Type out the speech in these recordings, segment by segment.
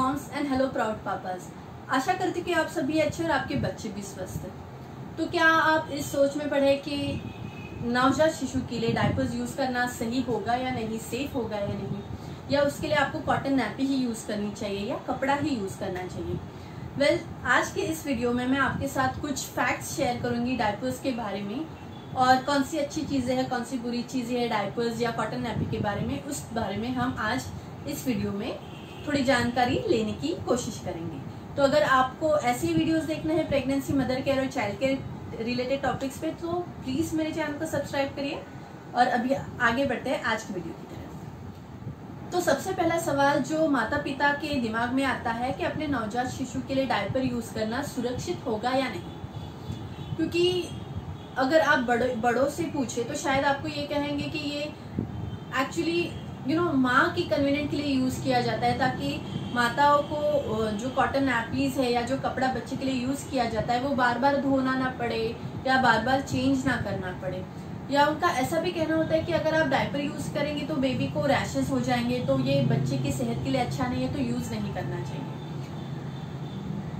Moms and hello proud papas. आशा करती हूँ कि आप सभी अच्छे और आपके बच्चे भी स्वस्थ हैं। तो क्या आप इस सोच में पड़े कि नवजात शिशु के लिए डायपर्स यूज करना सही होगा या नहीं, सेफ होगा या नहीं, या उसके लिए आपको कॉटन नैपी ही यूज करनी चाहिए या कपड़ा ही यूज करना चाहिए। वेल, आज के इस वीडियो में मैं आपके साथ कुछ फैक्ट्स शेयर करूंगी डायपर्स के बारे में, और कौन सी अच्छी चीजें हैं, कौन सी बुरी चीजें हैं डायपर्स या कॉटन नैपी के बारे में, उस बारे में हम आज इस वीडियो में थोड़ी जानकारी लेने की कोशिश करेंगे। तो अगर आपको ऐसी वीडियोस देखना है प्रेगनेंसी, मदर केयर और चाइल्ड केयर रिलेटेड टॉपिक्स पे, तो प्लीज मेरे चैनल को सब्सक्राइब करिए। और अभी आगे बढ़ते हैं आज की वीडियो की तरफ। तो सबसे पहला सवाल जो माता पिता के दिमाग में आता है कि अपने नवजात शिशु के लिए डायपर यूज करना सुरक्षित होगा या नहीं, क्योंकि अगर आप बड़ों से पूछे तो शायद आपको ये कहेंगे कि ये एक्चुअली माँ की कन्वीनियंट के लिए यूज किया जाता है, ताकि माताओं को जो कॉटन नैपीज है या जो कपड़ा बच्चे के लिए यूज किया जाता है वो बार बार धोना ना पड़े या बार बार चेंज ना करना पड़े। या उनका ऐसा भी कहना होता है कि अगर आप डायपर यूज करेंगे तो बेबी को रैशेस हो जाएंगे, तो ये बच्चे की सेहत के लिए अच्छा नहीं है, तो यूज नहीं करना चाहिए।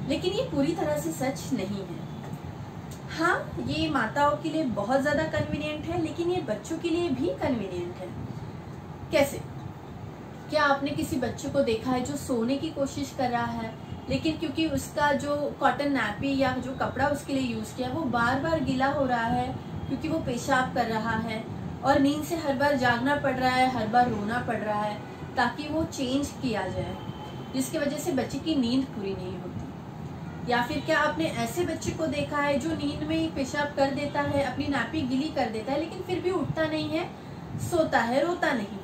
लेकिन ये पूरी तरह से सच नहीं है। हाँ, ये माताओं के लिए बहुत ज्यादा कन्वीनियंट है, लेकिन ये बच्चों के लिए भी कन्वीनियंट है। कैसे? क्या आपने किसी बच्चे को देखा है जो सोने की कोशिश कर रहा है, लेकिन क्योंकि उसका जो कॉटन नैपी या जो कपड़ा उसके लिए यूज किया वो बार बार गीला हो रहा है क्योंकि वो पेशाब कर रहा है, और नींद से हर बार जागना पड़ रहा है, हर बार रोना पड़ रहा है ताकि वो चेंज किया जाए, जिसकी वजह से बच्चे की नींद पूरी नहीं होती। या फिर क्या आपने ऐसे बच्चे को देखा है जो नींद में पेशाब कर देता है, अपनी नैपी गीली कर देता है, लेकिन फिर भी उठता नहीं है, सोता है, रोता नहीं है,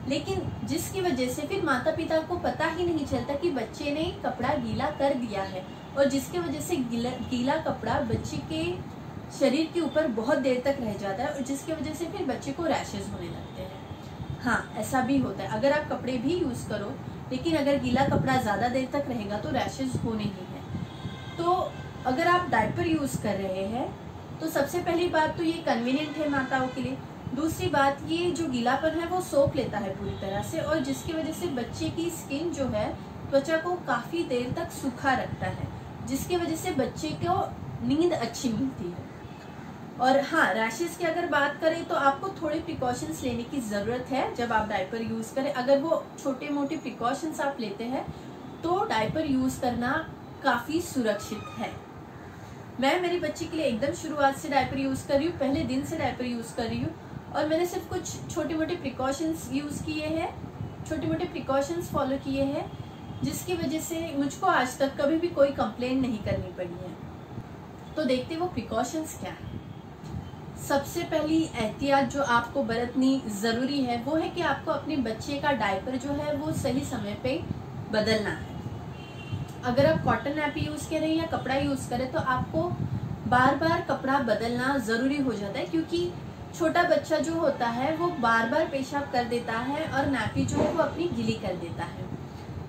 लेकिन जिसकी वजह से फिर माता पिता को पता ही नहीं चलता कि बच्चे ने कपड़ा गीला कर दिया है, और जिसकी वजह से गीला कपड़ा बच्चे के शरीर के ऊपर बहुत देर तक रह जाता है, और जिसकी वजह से फिर बच्चे को रैशेज होने लगते हैं। हाँ, ऐसा भी होता है। अगर आप कपड़े भी यूज करो, लेकिन अगर गीला कपड़ा ज्यादा देर तक रहेगा तो रैशेज होने ही है। तो अगर आप डायपर यूज कर रहे हैं तो सबसे पहली बात तो ये कन्वीनियंट है माताओं के लिए। दूसरी बात, ये जो गीलापन है वो सोख लेता है पूरी तरह से, और जिसकी वजह से बच्चे की स्किन जो है त्वचा को काफी देर तक सूखा रखता है, जिसकी वजह से बच्चे को नींद अच्छी मिलती है। और हाँ, रैशेज की अगर बात करें तो आपको थोड़े प्रिकॉशंस लेने की जरूरत है जब आप डायपर यूज करें। अगर वो छोटे मोटे प्रिकॉशंस आप लेते हैं तो डायपर यूज करना काफी सुरक्षित है। मैं मेरी बच्ची के लिए एकदम शुरुआत से डायपर यूज कर रही हूँ, पहले दिन से डायपर यूज कर रही हूँ, और मैंने सिर्फ कुछ छोटे मोटे प्रिकॉशंस यूज किए हैं, छोटे मोटे प्रिकॉशंस फॉलो किए हैं, जिसकी वजह से मुझको आज तक कभी भी कोई कंप्लेंट नहीं करनी पड़ी है। तो देखते वो प्रिकॉशंस क्या है। सबसे पहली एहतियात जो आपको बरतनी जरूरी है वो है कि आपको अपने बच्चे का डायपर जो है वो सही समय पे बदलना है। अगर आप कॉटन नैपी यूज करें या कपड़ा यूज करें तो आपको बार बार कपड़ा बदलना जरूरी हो जाता है, क्योंकि छोटा बच्चा जो होता है वो बार बार पेशाब कर देता है और नैपी जो है वो अपनी गीली कर देता है।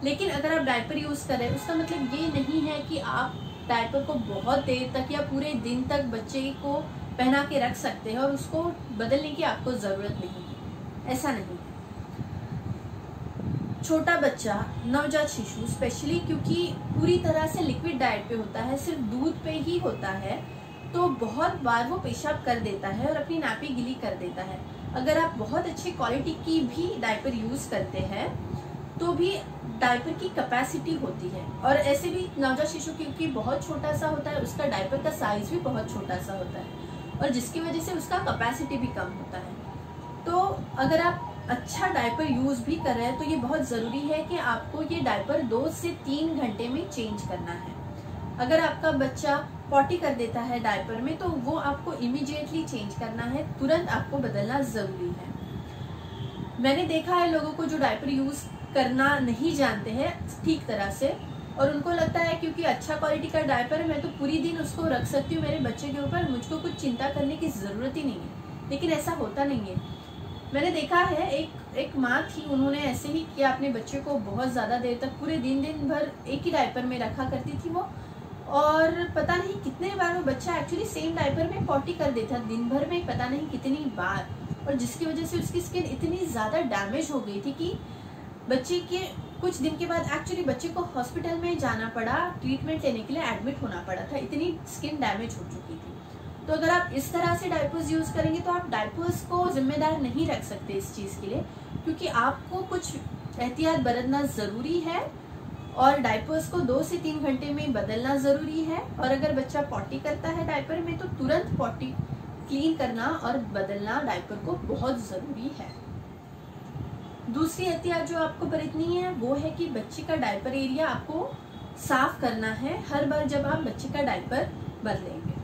लेकिन अगर आप डायपर यूज करें, उसका मतलब ये नहीं है कि आप डायपर को बहुत देर तक या पूरे दिन तक बच्चे को पहना के रख सकते हैं और उसको बदलने की आपको जरूरत नहीं है। ऐसा नहीं। छोटा बच्चा, नवजात शिशु स्पेशली, क्योंकि पूरी तरह से लिक्विड डाइट पे होता है, सिर्फ दूध पे ही होता है, तो बहुत बार वो पेशाब कर देता है और अपनी नापी गीली कर देता है। अगर आप बहुत अच्छी क्वालिटी की भी डायपर यूज करते हैं तो भी डायपर की कैपेसिटी होती है, और ऐसे भी नवजात शिशु क्योंकि बहुत छोटा सा होता है, उसका डायपर का साइज भी बहुत छोटा सा होता है, और जिसकी वजह से उसका कैपेसिटी भी कम होता है। तो अगर आप अच्छा डायपर यूज भी कर रहे हैं तो ये बहुत जरूरी है कि आपको ये डायपर 2 से 3 घंटे में चेंज करना है। अगर आपका बच्चा पॉटी कर देता है डायपर में तो वो आपको इमीडिएटली चेंज करना है, तुरंत आपको बदलना जरूरी है। मैंने देखा है लोगों को जो डायपर यूज करना नहीं जानते हैं ठीक तरह से, और उनको लगता है क्योंकि अच्छा क्वालिटी का डायपर है मैं तो पूरी दिन उसको रख सकती हूँ मेरे बच्चे के ऊपर, मुझको कुछ चिंता करने की जरूरत ही नहीं है। लेकिन ऐसा होता नहीं है। मैंने देखा है एक माँ थी, उन्होंने ऐसे ही किया, अपने बच्चे को बहुत ज्यादा देर तक पूरे दिन भर एक ही डायपर में रखा करती थी वो, और पता नहीं कितने बार वो बच्चा एक्चुअली सेम डायपर में पॉटी कर देता दिन भर में, पता नहीं कितनी बार, और जिसकी वजह से उसकी स्किन इतनी ज्यादा डैमेज हो गई थी कि बच्चे के कुछ दिन के बाद एक्चुअली बच्चे को हॉस्पिटल में जाना पड़ा, ट्रीटमेंट लेने के लिए एडमिट होना पड़ा था, इतनी स्किन डैमेज हो चुकी थी। तो अगर आप इस तरह से डायपर्स यूज़ करेंगे तो आप डायपर्स को जिम्मेदार नहीं रख सकते इस चीज़ के लिए, क्योंकि आपको कुछ एहतियात बरतना ज़रूरी है और डायपर्स को 2 से 3 घंटे में बदलना ज़रूरी है। और अगर बच्चा पॉटी करता है डायपर में तो तुरंत पॉटी क्लीन करना और बदलना डायपर को बहुत ज़रूरी है। दूसरी एहतियात जो आपको बरतनी है वो है कि बच्चे का डायपर एरिया आपको साफ करना है हर बार जब आप बच्चे का डायपर बदलेंगे।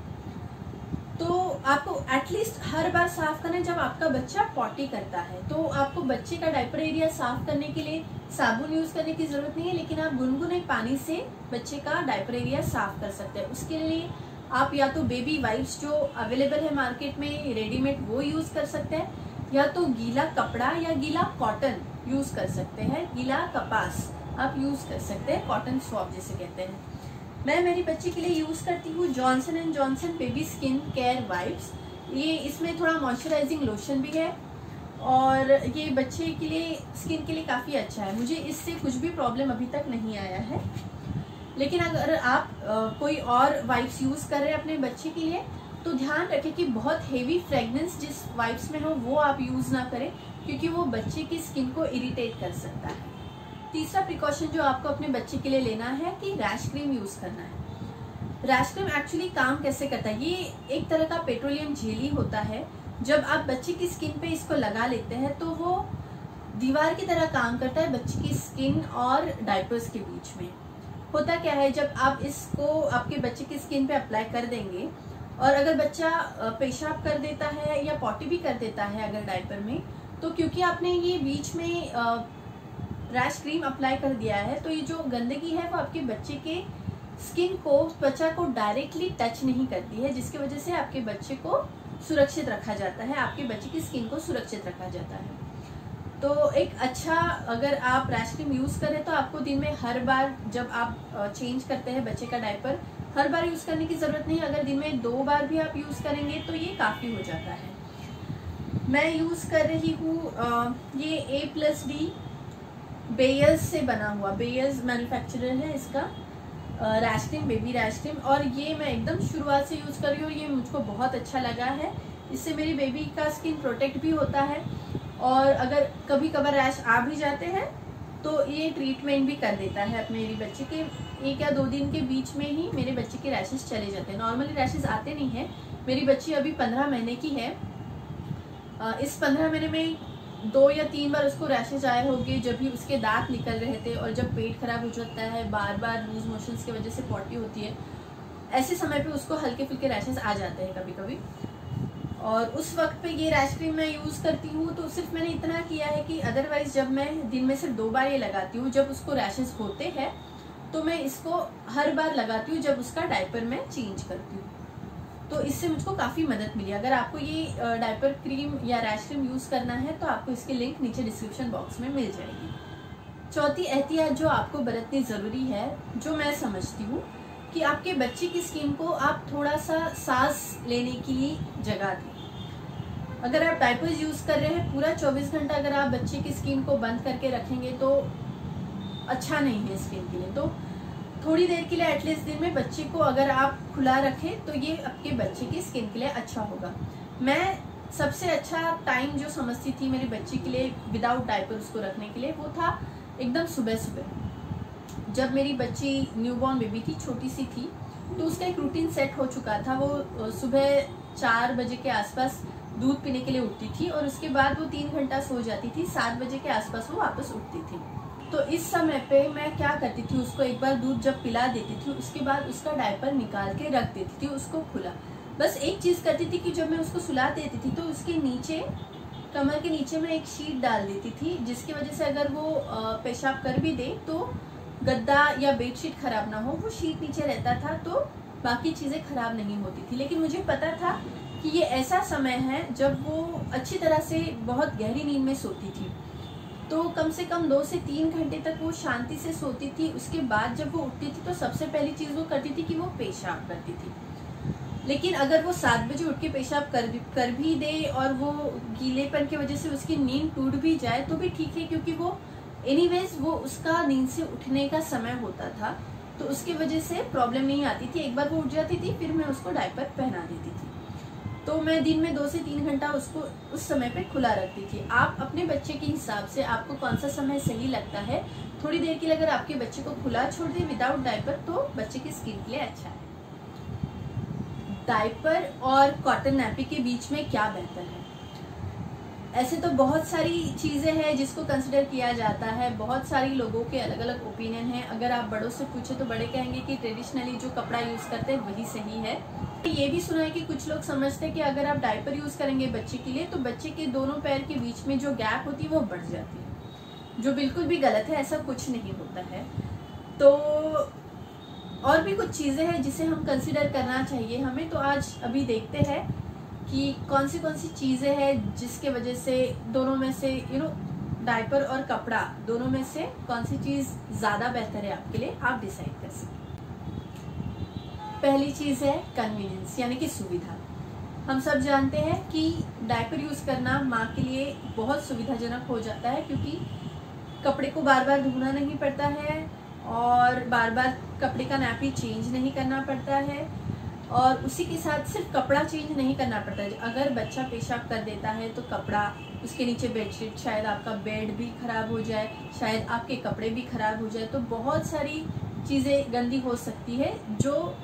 तो आपको एटलीस्ट हर बार साफ करना है जब आपका बच्चा पॉटी करता है। तो आपको बच्चे का डायपर एरिया साफ करने के लिए साबुन यूज करने की जरूरत नहीं है, लेकिन आप गुनगुने पानी से बच्चे का डायपर एरिया साफ कर सकते हैं। उसके लिए आप या तो बेबी वाइप्स जो अवेलेबल है मार्केट में रेडीमेड वो यूज कर सकते हैं, या तो गीला कपड़ा या गीला कॉटन यूज कर सकते हैं, गीला कपास आप यूज कर सकते हैं, कॉटन स्वॉप जिसे कहते हैं। मैं मेरी बच्ची के लिए यूज करती हूँ Johnson and Johnson baby skin care wipes. ये इसमें थोड़ा मॉइस्चराइजिंग लोशन भी है और ये बच्चे के लिए स्किन के लिए काफ़ी अच्छा है। मुझे इससे कुछ भी प्रॉब्लम अभी तक नहीं आया है। लेकिन अगर आप कोई और वाइप्स यूज़ कर रहे हैं अपने बच्चे के लिए तो ध्यान रखें कि बहुत हेवी फ्रेगनेंस जिस वाइप्स में हो वो आप यूज़ ना करें, क्योंकि वो बच्चे की स्किन को इरिटेट कर सकता है। तीसरा प्रिकॉशन जो आपको अपने बच्चे के लिए लेना है कि रैश क्रीम यूज़ करना है। रैश क्रीम एक्चुअली काम कैसे करता है, ये एक तरह का पेट्रोलियम जेली होता है। जब आप बच्चे की स्किन पे इसको लगा लेते हैं तो वो दीवार की तरह काम करता है बच्चे की स्किन और डायपर्स के बीच में। होता क्या है, जब आप इसको आपके बच्चे की स्किन पे अप्लाई कर देंगे और अगर बच्चा पेशाब कर देता है या पॉटी भी कर देता है अगर डायपर में, तो क्योंकि आपने ये बीच में रैश क्रीम अप्लाई कर दिया है तो ये जो गंदगी है वो आपके बच्चे के स्किन को, त्वचा को डायरेक्टली टच नहीं करती है, जिसकी वजह से आपके बच्चे को सुरक्षित रखा जाता है, आपके बच्चे की स्किन को सुरक्षित रखा जाता है। तो एक अच्छा, अगर आप रैश क्रीम यूज़ करें तो आपको दिन में हर बार जब आप चेंज करते हैं बच्चे का डायपर हर बार यूज़ करने की ज़रूरत नहीं। अगर दिन में 2 बार भी आप यूज़ करेंगे तो ये काफ़ी हो जाता है। मैं यूज़ कर रही हूँ ये A+D बेयर्स से बना हुआ, बेयर्स मैन्युफैक्चरर है इसका rash cream, baby rash cream, और ये मैं एकदम शुरुआत से यूज़ कर रही हूँ। ये मुझको बहुत अच्छा लगा है, इससे मेरी बेबी का स्किन प्रोटेक्ट भी होता है और अगर कभी कभार रैश आ भी जाते हैं तो ये ट्रीटमेंट भी कर देता है। मेरी बच्चे के 1 या 2 दिन के बीच में ही मेरे बच्चे के रैशेस चले जाते हैं। नॉर्मली रैशेस आते नहीं हैं। मेरी बच्ची अभी 15 महीने की है। इस 15 महीने में 2 या 3 बार उसको रैशेज आए होंगे जब भी उसके दांत निकल रहे थे और जब पेट खराब हो जाता है, बार बार लूज मोशंस की वजह से पॉटी होती है, ऐसे समय पे उसको हल्के फुल्के रैशेज आ जाते हैं कभी कभी। और उस वक्त पे ये रैश क्रीम मैं यूज़ करती हूँ। तो सिर्फ मैंने इतना किया है कि अदरवाइज जब मैं दिन में सिर्फ 2 बार ये लगाती हूँ, जब उसको रैशेज होते हैं तो मैं इसको हर बार लगाती हूँ जब उसका डायपर मैं चेंज करती हूँ। तो इससे मुझको काफ़ी मदद मिली। अगर आपको ये डायपर क्रीम या रैश क्रीम यूज़ करना है तो आपको इसकी लिंक नीचे डिस्क्रिप्शन बॉक्स में मिल जाएगी। चौथी एहतियात जो आपको बरतनी ज़रूरी है, जो मैं समझती हूँ, कि आपके बच्चे की स्किन को आप थोड़ा सा सांस लेने के लिए जगह दें। अगर आप डायपर्स यूज़ कर रहे हैं पूरा 24 घंटा अगर आप बच्चे की स्किन को बंद करके रखेंगे तो अच्छा नहीं है स्किन के लिए। तो थोड़ी देर के लिए एटलीस्ट दिन में बच्चे को अगर आप खुला रखें तो ये आपके बच्चे की स्किन के लिए अच्छा होगा। मैं सबसे अच्छा टाइम जो समझती थी मेरे बच्चे के लिए विदाउट डायपर उसको रखने के लिए, वो था एकदम सुबह सुबह। जब मेरी बच्ची न्यूबॉर्न बेबी थी, छोटी सी थी, तो उसका एक रूटीन सेट हो चुका था। वो सुबह 4 बजे के आसपास दूध पीने के लिए उठती थी और उसके बाद वो 3 घंटा सो जाती थी। 7 बजे के आसपास वो वापस उठती थी। तो इस समय पे मैं क्या करती थी, उसको एक बार दूध जब पिला देती थी उसके बाद उसका डायपर निकाल के रख देती थी उसको खुला। बस एक चीज़ करती थी कि जब मैं उसको सुला देती थी तो उसके नीचे, कमर के नीचे मैं एक शीट डाल देती थी, जिसकी वजह से अगर वो पेशाब कर भी दे तो गद्दा या बेडशीट खराब ना हो, वो शीट नीचे रहता था तो बाकी चीज़ें खराब नहीं होती थी। लेकिन मुझे पता था कि ये ऐसा समय है जब वो अच्छी तरह से बहुत गहरी नींद में सोती थी, तो कम से कम 2 से 3 घंटे तक वो शांति से सोती थी। उसके बाद जब वो उठती थी तो सबसे पहली चीज़ वो करती थी कि वो पेशाब करती थी। लेकिन अगर वो 7 बजे उठ के पेशाब कर भी दे और वो गीलेपन की वजह से उसकी नींद टूट भी जाए तो भी ठीक है, क्योंकि वो एनीवेज वो उसका नींद से उठने का समय होता था, तो उसकी वजह से प्रॉब्लम नहीं आती थी। एक बार वो उठ जाती थी, फिर मैं उसको डायपर पहना देती थी। तो मैं दिन में 2 से 3 घंटा उसको उस समय पे खुला रखती थी। आप अपने बच्चे के हिसाब से आपको कौन सा समय सही लगता है, थोड़ी देर के लिए अगर आपके बच्चे को खुला छोड़ दे विदाउट डायपर तो बच्चे की स्किन के लिए अच्छा है। डायपर और कॉटन नैपी के बीच में क्या बेहतर है? ऐसे तो बहुत सारी चीज़ें हैं जिसको कंसिडर किया जाता है, बहुत सारी लोगों के अलग अलग ओपिनियन हैं। अगर आप बड़ों से पूछे तो बड़े कहेंगे कि ट्रेडिशनली जो कपड़ा यूज़ करते हैं वही सही है। ये भी सुना है कि कुछ लोग समझते हैं कि अगर आप डायपर यूज़ करेंगे बच्चे के लिए तो बच्चे के दोनों पैर के बीच में जो गैप होती है वो बढ़ जाती है, जो बिल्कुल भी गलत है। ऐसा कुछ नहीं होता है। तो और भी कुछ चीज़ें हैं जिसे हम कंसिडर करना चाहिए हमें। तो आज अभी देखते हैं कि कौन सी चीज़ें हैं जिसके वजह से दोनों में से डायपर और कपड़ा दोनों में से कौन सी चीज़ ज़्यादा बेहतर है आपके लिए, आप डिसाइड कर सकते। पहली चीज़ है कन्वीनियंस, यानी कि सुविधा। हम सब जानते हैं कि डायपर यूज़ करना माँ के लिए बहुत सुविधाजनक हो जाता है, क्योंकि कपड़े को बार बार धोना नहीं पड़ता है और बार बार कपड़े का नैपी चेंज नहीं करना पड़ता है, और उसी के साथ सिर्फ कपड़ा चेंज नहीं करना पड़ता है। अगर बच्चा पेशाब कर देता है तो कपड़ा, उसके नीचे बेडशीट, शायद आपका बेड भी खराब हो जाए, शायद आपके कपड़े भी खराब हो जाए, तो बहुत सारी चीज़ें गंदी हो सकती है जो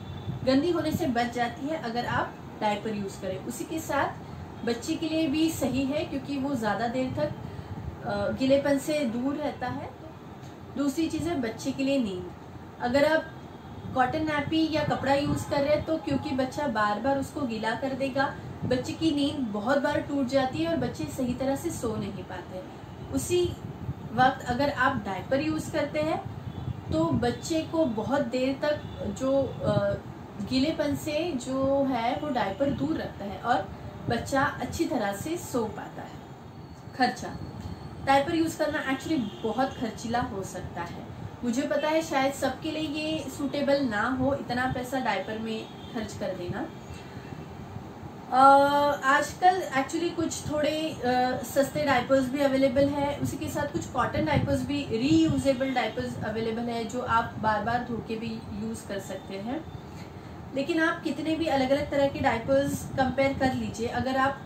गंदी होने से बच जाती है अगर आप डायपर यूज़ करें। उसी के साथ बच्चे के लिए भी सही है क्योंकि वो ज़्यादा देर तक गीलेपन से दूर रहता है। दूसरी चीज़ है बच्चे के लिए नींद। अगर आप कॉटन नैपी या कपड़ा यूज़ कर रहे हैं तो क्योंकि बच्चा बार बार उसको गीला कर देगा, बच्चे की नींद बहुत बार टूट जाती है और बच्चे सही तरह से सो नहीं पाते। उसी वक्त अगर आप डायपर यूज़ करते हैं तो बच्चे को बहुत देर तक जो गीलेपन से जो है वो डायपर दूर रखता है और बच्चा अच्छी तरह से सो पाता है। खर्चा, डायपर यूज़ करना एक्चुअली बहुत खर्चीला हो सकता है। मुझे पता है शायद सबके लिए ये सूटेबल ना हो इतना पैसा डायपर में खर्च कर देना। आजकल एक्चुअली कुछ थोड़े सस्ते डायपर्स भी अवेलेबल है, उसी के साथ कुछ कॉटन डायपर्स भी, रीयूजेबल डायपर्स अवेलेबल है जो आप बार बार धो के भी यूज़ कर सकते हैं। लेकिन आप कितने भी अलग अलग तरह के डायपर्स कंपेयर कर लीजिए, अगर आप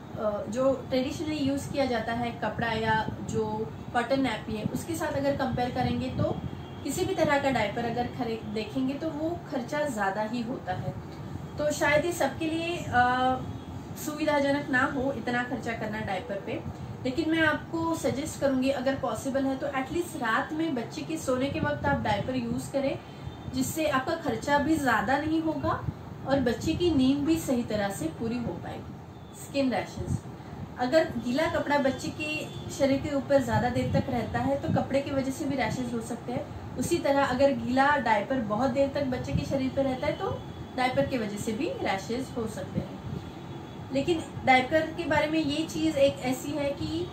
जो ट्रेडिशनली यूज़ किया जाता है कपड़ा या जो कॉटन नैपी है उसके साथ अगर कंपेयर करेंगे तो किसी भी तरह का डायपर अगर देखेंगे तो वो खर्चा ज़्यादा ही होता है। तो शायद ये सबके लिए सुविधाजनक ना हो इतना खर्चा करना डायपर पे, लेकिन मैं आपको सजेस्ट करूँगी अगर पॉसिबल है तो एटलीस्ट रात में बच्चे के सोने के वक्त आप डायपर यूज़ करें, जिससे आपका खर्चा भी ज़्यादा नहीं होगा और बच्चे की नींद भी सही तरह से पूरी हो पाएगी। स्किन रैशेस, अगर गीला कपड़ा बच्चे के शरीर के ऊपर ज़्यादा देर तक रहता है तो कपड़े की वजह से भी रैशेज हो सकते हैं। उसी तरह अगर गीला डायपर बहुत देर तक बच्चे के शरीर पर रहता है तो डायपर की वजह से भी रैशेज हो सकते हैं। लेकिन डायपर के बारे में ये चीज़ एक ऐसी है कि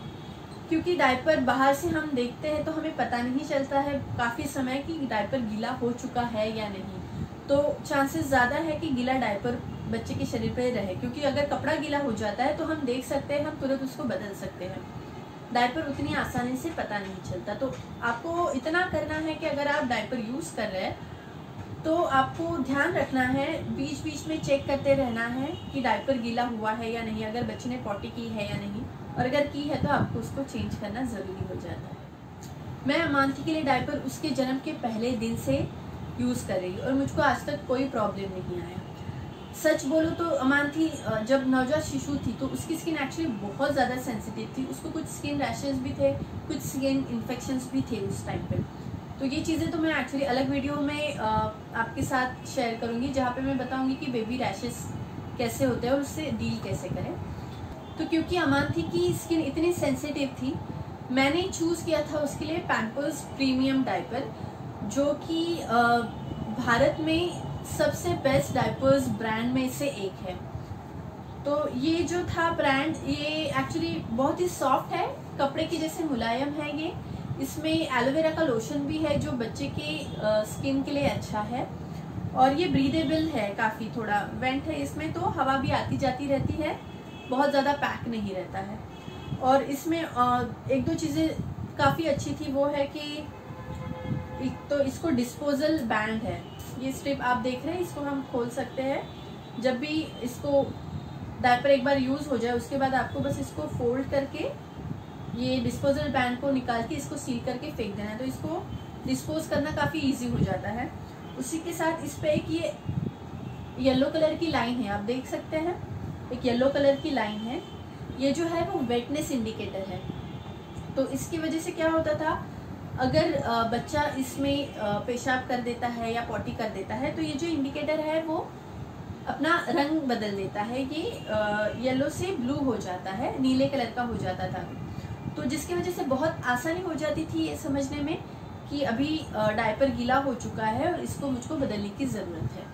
क्योंकि डायपर बाहर से हम देखते हैं तो हमें पता नहीं चलता है काफ़ी समय कि डायपर गीला हो चुका है या नहीं, तो चांसेस ज़्यादा है कि गीला डायपर बच्चे के शरीर पर रहे, क्योंकि अगर कपड़ा गीला हो जाता है तो हम देख सकते हैं, हम तुरंत उसको बदल सकते हैं। डायपर उतनी आसानी से पता नहीं चलता। तो आपको इतना करना है कि अगर आप डायपर यूज़ कर रहे हैं तो आपको ध्यान रखना है, बीच बीच में चेक करते रहना है कि डायपर गीला हुआ है या नहीं, अगर बच्चे ने पॉटी की है या नहीं, और अगर की है तो आपको उसको चेंज करना ज़रूरी हो जाता है। मैं अमांथी के लिए डायपर उसके जन्म के पहले दिन से यूज़ कर रही और मुझको आज तक कोई प्रॉब्लम नहीं आया। सच बोलो तो अमांथी जब नवजात शिशु थी तो उसकी स्किन एक्चुअली बहुत ज़्यादा सेंसिटिव थी, उसको कुछ स्किन रैशेज भी थे, कुछ स्किन इन्फेक्शंस भी थे उस टाइम पे। तो ये चीज़ें तो मैं एक्चुअली अलग वीडियो में आपके साथ शेयर करूँगी जहाँ पे मैं बताऊँगी कि बेबी रैशेज कैसे होते हैं और उससे डील कैसे करें। तो क्योंकि अमांथी की स्किन इतनी सेंसिटिव थी, मैंने चूज़ किया था उसके लिए पैम्पर्स प्रीमियम डायपर, जो कि भारत में सबसे बेस्ट डायपर्स ब्रांड में से एक है। तो ये जो था ब्रांड, ये एक्चुअली बहुत ही सॉफ्ट है, कपड़े के जैसे मुलायम है ये। इसमें एलोवेरा का लोशन भी है जो बच्चे के स्किन के लिए अच्छा है, और ये ब्रीदेबल है, काफ़ी थोड़ा वेंट है इसमें, तो हवा भी आती जाती रहती है, बहुत ज़्यादा पैक नहीं रहता है। और इसमें एक दो चीज़ें काफ़ी अच्छी थी वो है कि एक तो इसको डिस्पोजल बैंड है। ये स्ट्रिप आप देख रहे हैं, इसको हम खोल सकते हैं। जब भी इसको डायपर एक बार यूज़ हो जाए उसके बाद आपको बस इसको फोल्ड करके ये डिस्पोजल बैंड को निकाल के इसको सील करके फेंक देना है, तो इसको डिस्पोज करना काफ़ी इजी हो जाता है। उसी के साथ इस पे एक ये येलो कलर की लाइन है, आप देख सकते हैं, एक येलो कलर की लाइन है। ये जो है वो वेटनेस इंडिकेटर है। तो इसकी वजह से क्या होता था, अगर बच्चा इसमें पेशाब कर देता है या पॉटी कर देता है तो ये जो इंडिकेटर है वो अपना रंग बदल देता है, ये येलो से ब्लू हो जाता है, नीले कलर का हो जाता था। तो जिसकी वजह से बहुत आसानी हो जाती थी ये समझने में कि अभी डायपर गीला हो चुका है और इसको मुझको बदलने की ज़रूरत है।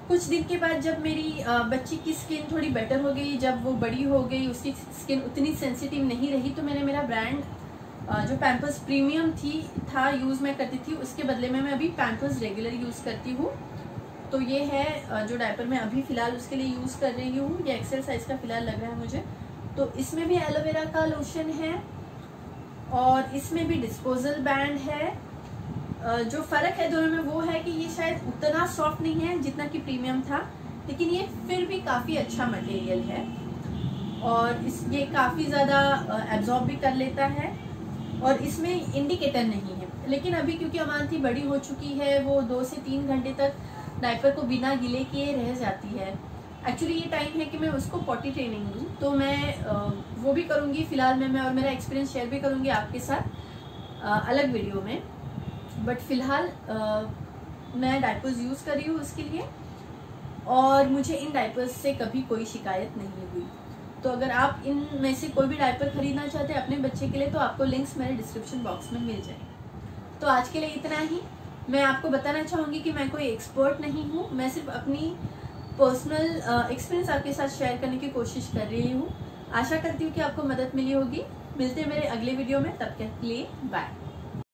कुछ दिन के बाद जब मेरी बच्ची की स्किन थोड़ी बेटर हो गई, जब वो बड़ी हो गई, उसकी स्किन उतनी सेंसिटिव नहीं रही, तो मैंने मेरा ब्रांड जो पैम्पर्स प्रीमियम था यूज़ मैं करती थी, उसके बदले में मैं अभी पैम्पर्स रेगुलर यूज़ करती हूँ। तो ये है जो डायपर मैं अभी फ़िलहाल उसके लिए यूज़ कर रही हूँ। ये एक्सेल साइज़ का फ़िलहाल लग रहा है मुझे। तो इसमें भी एलोवेरा का लोशन है और इसमें भी डिस्पोजल बैंड है। जो फ़र्क है दोनों में वो है कि ये शायद उतना सॉफ्ट नहीं है जितना कि प्रीमियम था, लेकिन ये फिर भी काफ़ी अच्छा मटेरियल है और ये काफ़ी ज़्यादा एब्जॉर्ब भी कर लेता है। और इसमें इंडिकेटर नहीं है, लेकिन अभी क्योंकि अमांती बड़ी हो चुकी है, वो 2 से 3 घंटे तक डायपर को बिना गीले किए रह जाती है। एक्चुअली ये टाइम है कि मैं उसको पॉटी ट्रेनिंग दूँ, तो मैं वो भी करूँगी फिलहाल मैं और मेरा एक्सपीरियंस शेयर भी करूँगी आपके साथ अलग वीडियो में। बट फिलहाल मैं डायपर्स यूज़ कर रही हूँ उसके लिए, और मुझे इन डायपर्स से कभी कोई शिकायत नहीं हुई। तो अगर आप इनमें से कोई भी डायपर खरीदना चाहते हैं अपने बच्चे के लिए तो आपको लिंक्स मेरे डिस्क्रिप्शन बॉक्स में मिल जाएंगे। तो आज के लिए इतना ही। मैं आपको बताना चाहूँगी कि मैं कोई एक्सपर्ट नहीं हूँ, मैं सिर्फ अपनी पर्सनल एक्सपीरियंस आपके साथ शेयर करने की कोशिश कर रही हूँ। आशा करती हूँ कि आपको मदद मिली होगी। मिलते हैं मेरे अगले वीडियो में, तब तक के लिए बाय।